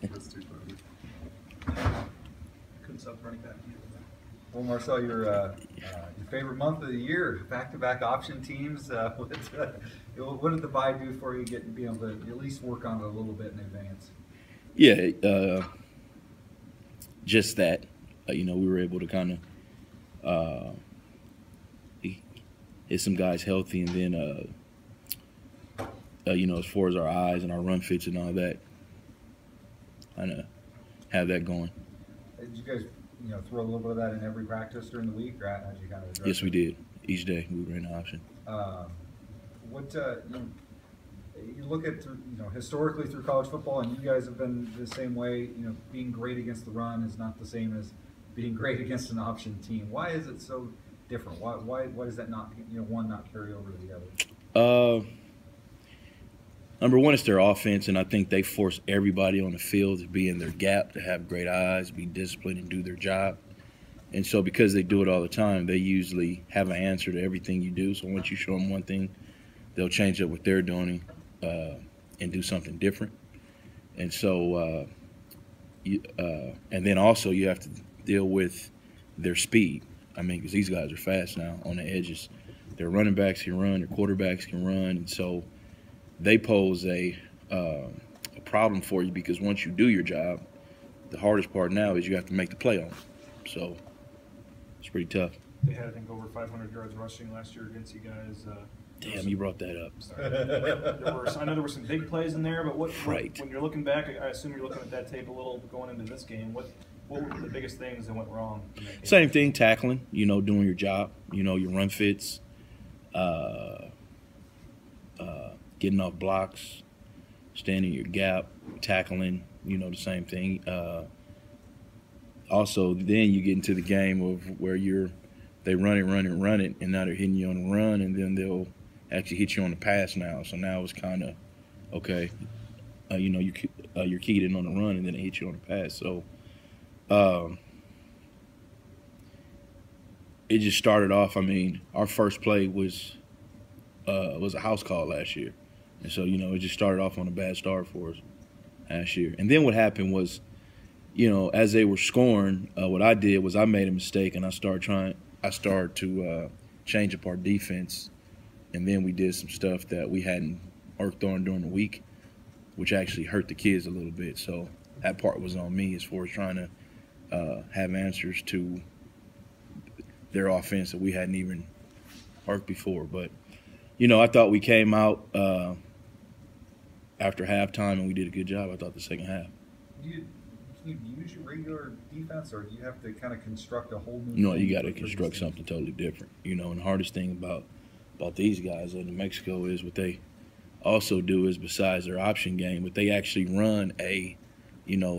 That's too funny. Couldn't stop running back either. Well, Marcel, your favorite month of the year, back-to-back option teams. What did the bye do for you, being able to at least work on it a little bit in advance? Yeah, just that. We were able to kind of get some guys healthy, and then as far as our eyes and our run fits and all that, kind of have that going. Did you guys, throw a little bit of that in every practice during the week, or how did you kind of address Yes, it? we did. Each day we ran an option. You look at historically through college football, and you guys have been the same way. Being great against the run is not the same as being great against an option team. Why is it so different? Why does that not one not carry over to the other? Number one, it's their offense, and I think they force everybody on the field to be in their gap, to have great eyes, be disciplined, and do their job. And so because they do it all the time, they usually have an answer to everything you do. So once you show them one thing, they'll change up what they're doing and do something different. And so, and then also you have to deal with their speed. I mean, because these guys are fast now on the edges. Their running backs can run, their quarterbacks can run, and so they pose a problem for you, because once you do your job, the hardest part now is you have to make the play on them. So it's pretty tough. They had, I think, over 500 yards rushing last year against you guys. Damn, you brought that up. Sorry. I know there were some big plays in there, but Right. when you're looking back, I assume you're looking at that tape a little going into this game. What were the biggest things that went wrong in that game? Same thing, tackling, doing your job, your run fits, getting off blocks, standing your gap, tackling, the same thing. Also, then you get into the game of where they run it, and now they're hitting you on the run, and then they'll actually hit you on the pass now. So now it's kind of, okay, you're keyed in on the run, and then they hit you on the pass. So it just started off, our first play was a house call last year. And so, it just started off on a bad start for us last year. And then what happened was, as they were scoring, what I did was I made a mistake, and I started to change up our defense. And then we did some stuff that we hadn't worked on during the week, which actually hurt the kids a little bit. So that part was on me as far as trying to have answers to their offense that we hadn't even worked before. But, I thought we came out after halftime, and we did a good job, I thought, the second half. Can you use your regular defense, or do you have to kind of construct a whole new? No, you got to construct something totally different. And the hardest thing about these guys in New Mexico is what they also do is, besides their option game, but they actually run a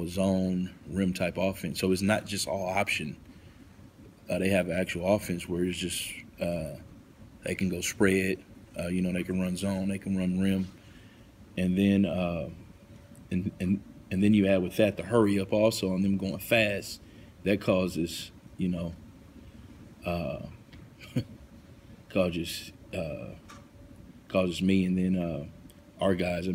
zone rim type offense. So it's not just all option. They have an actual offense where it's just they can go spread. They can run zone, they can run rim, and then and then you add with that the hurry up also on them going fast. That causes causes me, and then our guys.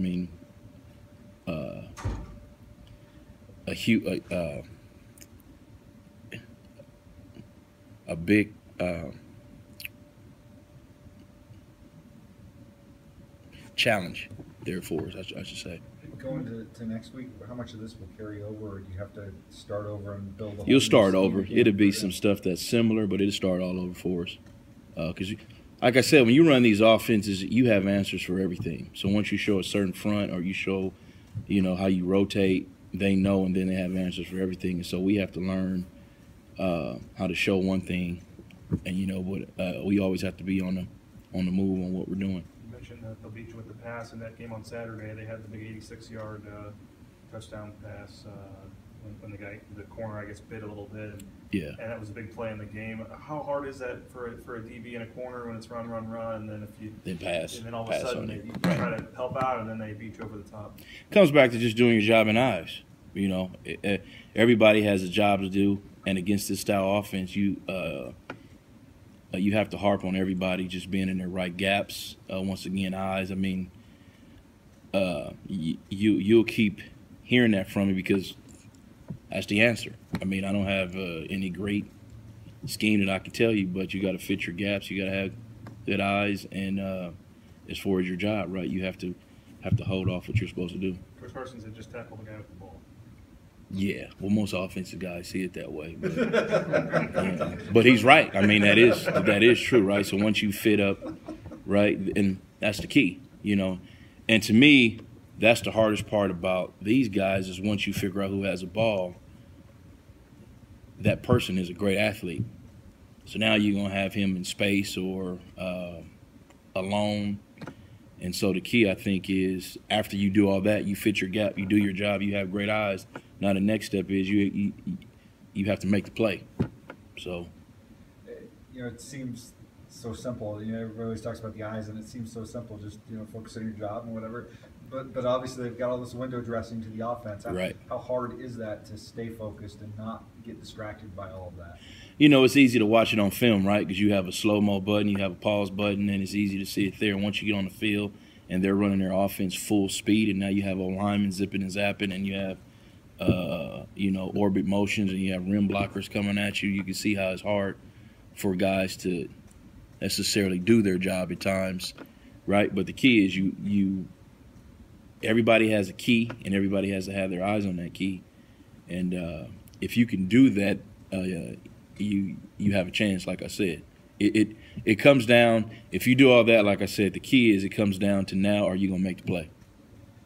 A big challenge there for us, I should say. Going to next week, how much of this will carry over, or do you have to start over and build a whole You'll new start scheme over. again? It'll be some stuff that's similar, but it'll start all over for us. Because, like I said, when you run these offenses, you have answers for everything. So once you show a certain front, or you show, how you rotate, they know, and then they have answers for everything. And so we have to learn how to show one thing, and we always have to be on the move on what we're doing. You mentioned that they'll beat you with the pass in that game on Saturday. They had the big 86-yard touchdown pass when the corner, I guess, bit a little bit. Yeah. And that was a big play in the game. How hard is that for a DB in a corner when it's run, and then Then pass. and then all of a pass sudden on you it. try to help out, and then they beat you over the top. Comes back to just doing your job in eyes. Everybody has a job to do, and against this style offense, you have to harp on everybody just being in their right gaps. Once again, eyes. You'll keep hearing that from you because that's the answer. I mean, I don't have any great scheme that I can tell you, but you got to fit your gaps. You got to have good eyes, and as far as your job, right, you have to hold off what you're supposed to do. Coach Carson said just tackle the guy with the ball. Yeah, well, most offensive guys see it that way, but, yeah. But he's right. I mean, that is true, right? So once you fit up, right, and that's the key, you know. And to me, that's the hardest part about these guys is once you figure out who has a ball, that person is a great athlete. So now you're gonna have him in space or alone. And so the key, I think, is after you do all that, you fit your gap, you do your job, you have great eyes. Now the next step is you have to make the play. So, you know, it seems so simple. You know, everybody always talks about the eyes, and it seems so simple. Just, you know, focus on your job and whatever. But obviously they've got all this window dressing to the offense. Right. How hard is that to stay focused and not get distracted by all of that? You know, it's easy to watch it on film, right? Because you have a slow-mo button, you have a pause button, and it's easy to see it there. And once you get on the field and they're running their offense full speed, and now you have a lineman zipping and zapping, and you have, you know, orbit motions, and you have rim blockers coming at you, you can see how it's hard for guys to necessarily do their job at times, right? But the key is everybody has a key, and everybody has to have their eyes on that key. And if you can do that, you have a chance. Like I said, it comes down. If you do all that, like I said, the key is it comes down to now: are you gonna make the play?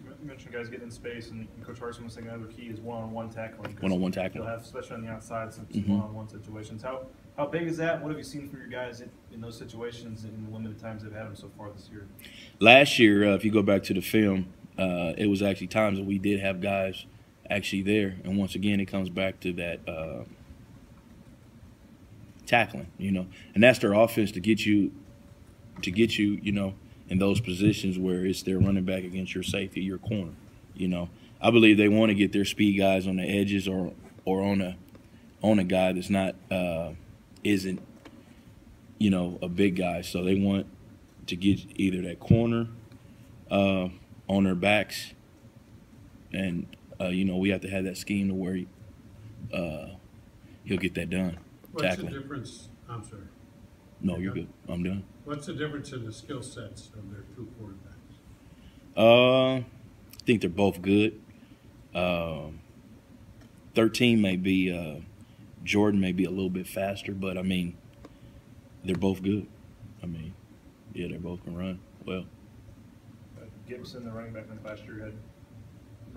You mentioned guys getting in space, and Coach Carson was saying another key is one-on-one tackling. One-on-one tackling. You'll have, especially on the outside, some Mm-hmm. one-on-one situations. How big is that? What have you seen from your guys in those situations in the limited times they've had them so far this year? Last year, if you go back to the film, it was actually times that we did have guys actually there, and once again, it comes back to that tackling, you know, and that's their offense to get you, you know, in those positions where it's their running back against your safety, your corner, you know. I believe they want to get their speed guys on the edges or on a guy that's not isn't, you know, a big guy. So they want to get either that corner on their backs, and you know, we have to have that scheme to where he'll get that done. What's Tackling. the difference? I'm sorry. No, you're good. I'm done. What's the difference in the skill sets of their two quarterbacks? I think they're both good. 13 may be Jordan may be a little bit faster, but I mean, they're both good. I mean, yeah, they both can run well. Gibson, the running back in last year, had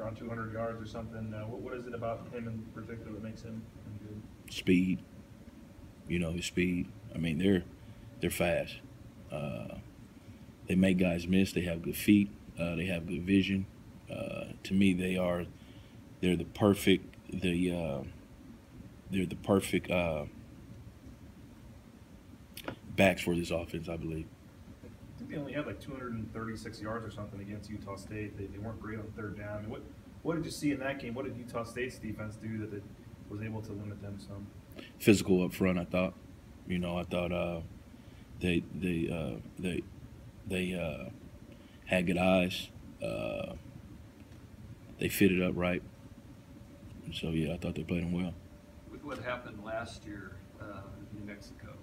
around 200 yards or something. What is it about him in particular that makes him good? Speed. You know, his speed. I mean, they're fast. They make guys miss. They have good feet. They have good vision. To me, they're the perfect backs for this offense, I believe. I think they only had like 236 yards or something against Utah State. They weren't great on third down. I mean, what did you see in that game? What did Utah State's defense do that it was able to limit them some? Physical up front, I thought. You know, I thought they had good eyes. They fitted up right. So yeah, I thought they played them well. With what happened last year in New Mexico,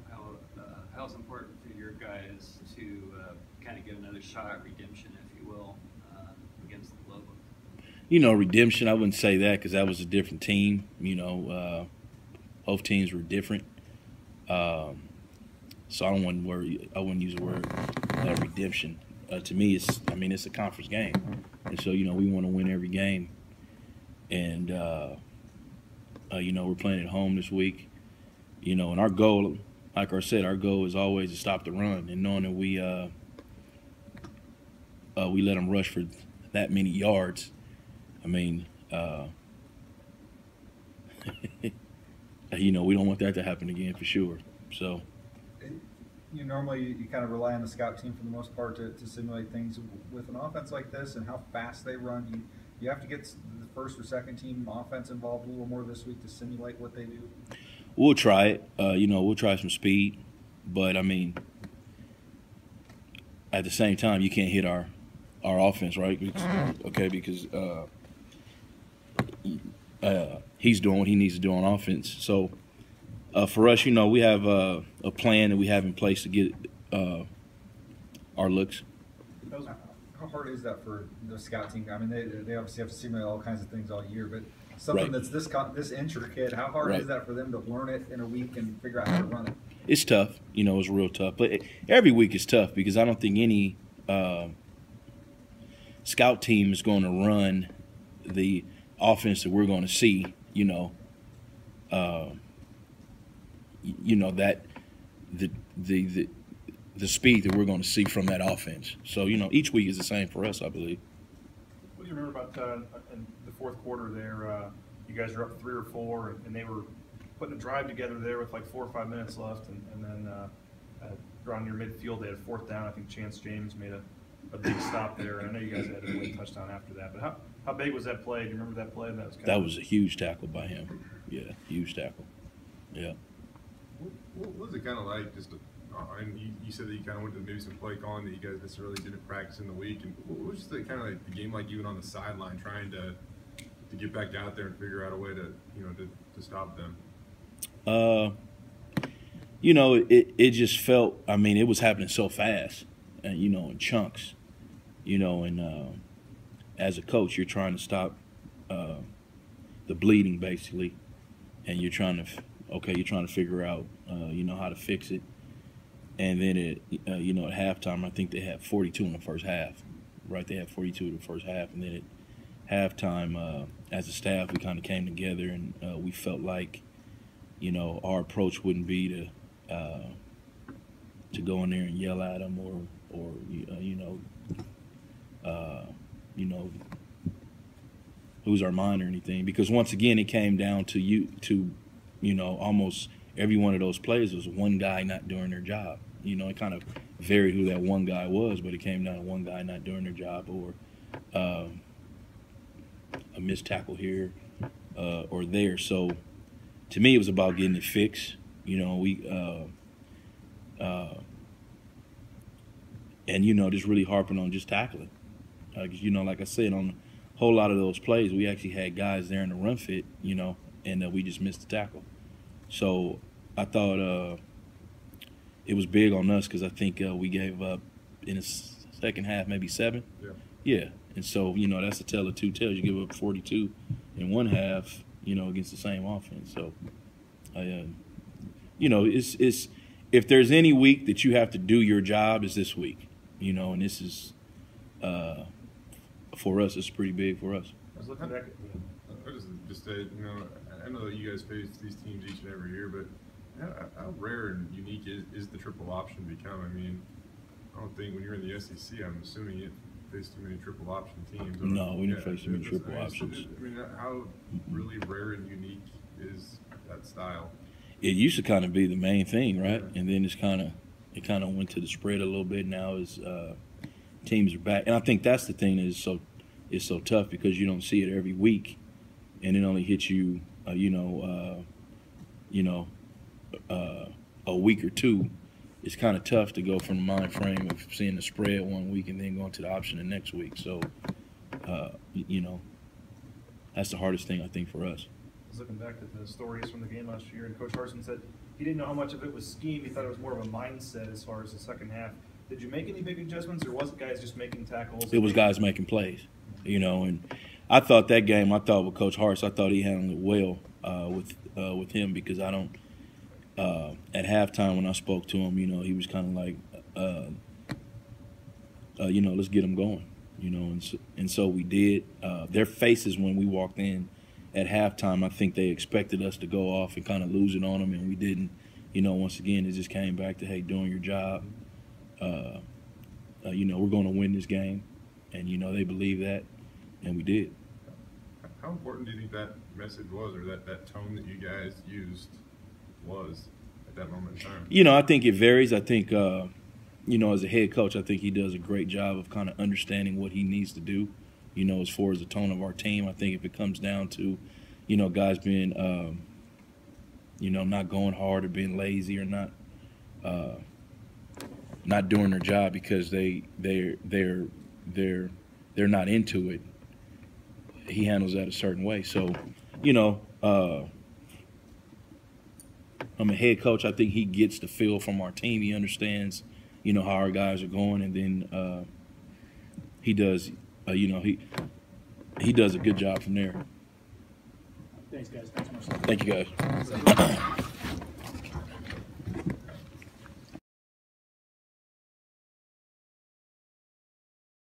how is it important for your guys to kind of get another shot at redemption, if you will, against the Lobos? You know, redemption, I wouldn't say that because that was a different team. You know, both teams were different. So I wouldn't use the word redemption. To me, it's a conference game. And so, you know, we want to win every game. And, you know, we're playing at home this week. You know, and our goal, like I said, our goal is always to stop the run. And knowing that we let them rush for that many yards, I mean, you know, we don't want that to happen again for sure. So. You normally you kind of rely on the scout team for the most part to simulate things with an offense like this and how fast they run. You have to get the first or second team offense involved a little more this week to simulate what they do. We'll try it. You know, we'll try some speed, but I mean, at the same time, you can't hit our offense, right? Okay, because he's doing what he needs to do on offense. So for us, we have a plan that we have in place to get our looks. How hard is that for the scout team? I mean, they obviously have to simulate all kinds of things all year, but something Right. that's this intricate, how hard Right. is that for them to learn it in a week and figure out how to run it? It's tough, it's real tough. But every week is tough because I don't think any scout team is going to run the offense that we're going to see. That the speed that we're going to see from that offense. So each week is the same for us, I believe. What do you remember about in the fourth quarter there? You guys were up 3 or 4, and they were putting a drive together there with like 4 or 5 minutes left, and then around your midfield they had 4th down. I think Chance James made a big stop there, and I know you guys had a late touchdown after that. But how big was that play? Do you remember that play? That was a huge tackle by him. Yeah, huge tackle. Yeah. What was it kind of like? And you said that you kind of went to maybe some play calling that you guys necessarily didn't practice in the week. And what was the kind of like the game like even on the sideline trying to get back out there and figure out a way to to stop them? It just felt. I mean, it was happening so fast, and in chunks. And as a coach, you're trying to stop the bleeding basically, and you're trying to figure out how to fix it. And then at halftime, I think they had 42 in the first half, right? They had 42 in the first half, and then at halftime, as a staff, we kind of came together and we felt like, our approach wouldn't be to go in there and yell at them or lose our mind or anything, because once again, it came down to almost every one of those plays was one guy not doing their job. It kind of varied who that one guy was, but it came down to one guy not doing their job or a missed tackle here or there. So to me, it was about getting it fixed. And just really harping on just tackling. Like I said, on a whole lot of those plays, we actually had guys there in the run fit, and we just missed the tackle. So I thought it was big on us because I think we gave up in the second half maybe 7. Yeah. Yeah. And so, that's a tale of two tales. You give up 42 in one half, against the same offense. So, it's if there's any week that you have to do your job, is this week, and this is for us, it's pretty big for us. I was looking back at I just say, I know that you guys face these teams each and every year, but how rare and unique is the triple option become? I mean, I don't think when you're in the SEC, I'm assuming you face too many triple option teams. No, we didn't face too many triple options. I mean, how really rare and unique is that style? It used to kind of be the main thing, right? And then it kind of went to the spread a little bit. Now as teams are back, and I think that's the thing that is so tough because you don't see it every week, and it only hits you, a week or two. It's kind of tough to go from the mind frame of seeing the spread one week and then going to the option the next week. So, that's the hardest thing I think for us. I was looking back at the stories from the game last year, and Coach Harsin said he didn't know how much of it was scheme. He thought it was more of a mindset as far as the second half. Did you make any big adjustments, or was it guys just making tackles? It was guys making plays, and I thought that game, with Coach Harsin, I thought he handled it well with him because I don't. At halftime when I spoke to him, he was kind of like, let's get him going, and so we did. Their faces when we walked in at halftime, I think they expected us to go off and kind of lose it on them, and we didn't. Once again, it just came back to, hey, doing your job. We're going to win this game, and they believe that, and we did. How important do you think that message was, or that tone that you guys used was at that moment in time? I think it varies. I think, as a head coach, I think he does a great job of kind of understanding what he needs to do, as far as the tone of our team. I think if it comes down to, guys being, not going hard or being lazy or not doing their job because they're not into it, he handles that a certain way. So you know, I'm a head coach. I think he gets the feel from our team. He understands, you know, how our guys are going, and then he does, you know, he does a good job from there. Thanks, guys. Thanks, Marcel. Thank you, guys.